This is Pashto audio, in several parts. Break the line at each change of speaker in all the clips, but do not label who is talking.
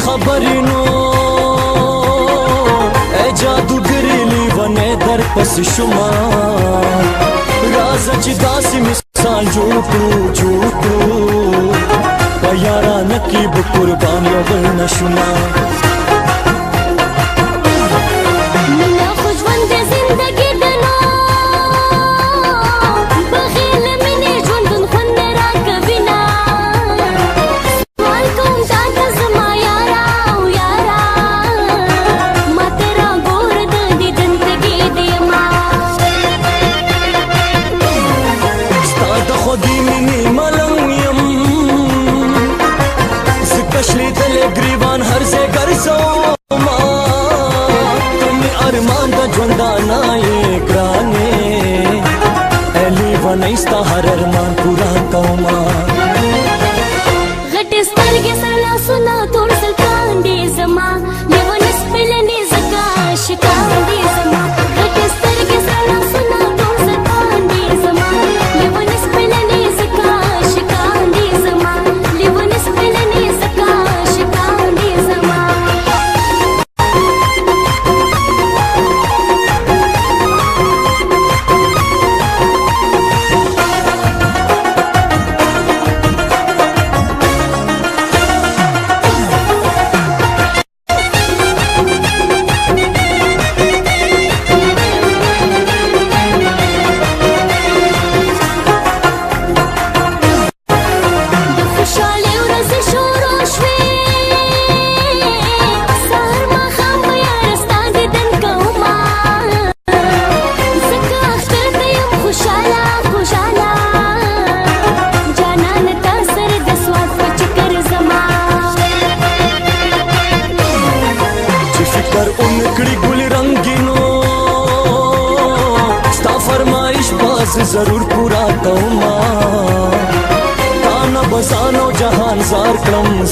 خبرې نو ای جادوګرې لیونی در پسې شومه راځه چې داسې مثال جوړ کړو په یارانه کې به قربان یو بل نه شومه ګریوان هر ځای ګرځوما ته مې ارمان د ژوندانه یې ګرانې ای لیونۍ ستا هر ارمان پوره کومه
غټې سترګې سر لاسونه تور سلطان دې زما لیونۍ سپلنې ځکه عاشقان دې زما غټې سترګې سر لاسونه تور سلطان دې زما لیونۍ سپلنې ځکه عاشقان دې زما لیونۍ سپلنې ځکه
ضرور پورا کوما تانا بزانو جهان زار کړم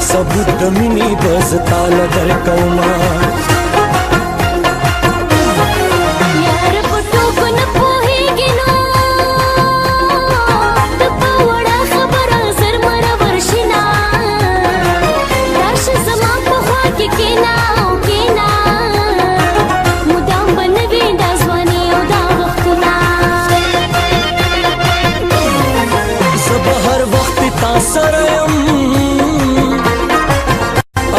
ثبوت د مینې بز تاله در کوما سره یم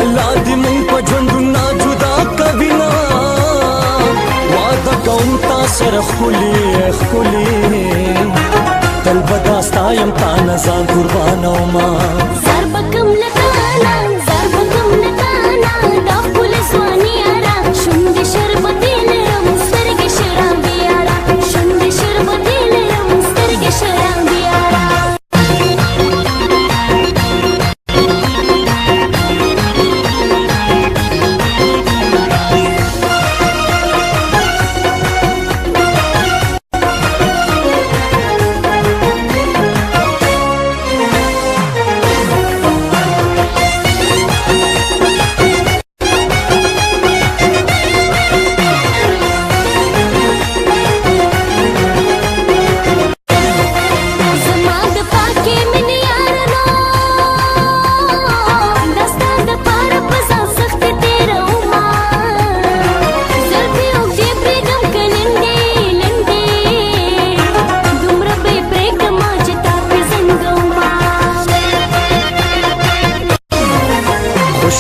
الله دې مونږ په ژوندونه جدا کوي نه واده کوم تا سره ښکلې تل به دا ستا یم تا نه ځان قربانومه
زار به کوم له تانه دا ښکلې ځواني یاره شونډې شربتې لرم سترګې شرابي یاره شونډې شربتې لرم سترګې شرابي یاره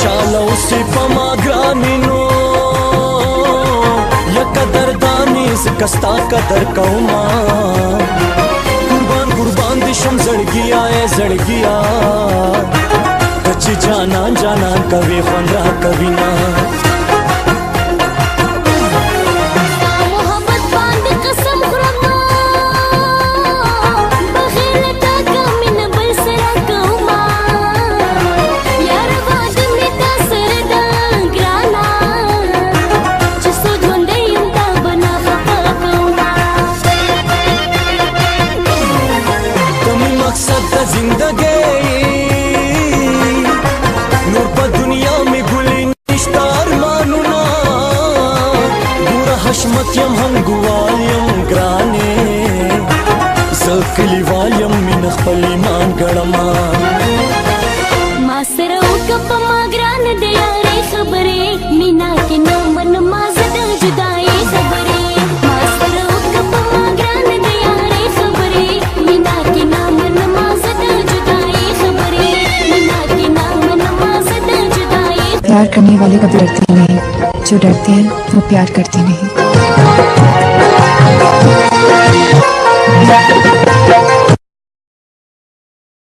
خوشاله اوسې په ما ګرانې نو یا قدردانې ځکه ستا قدر کومه قربان دې شم زړګیا ای زړګیا ته چې جانان کوي خوند را کوي نه زندگی نور په دنیا می ګلې نشته ارمانونه ګوره حشمت یم هم ګوال یم ګرانې زه کلیوال یم مینه خپل ایمان ګڼمه
ما سره
प्यार करने वाले कभी डरते नहीं, जो डरते हैं वो प्यार करते नहीं।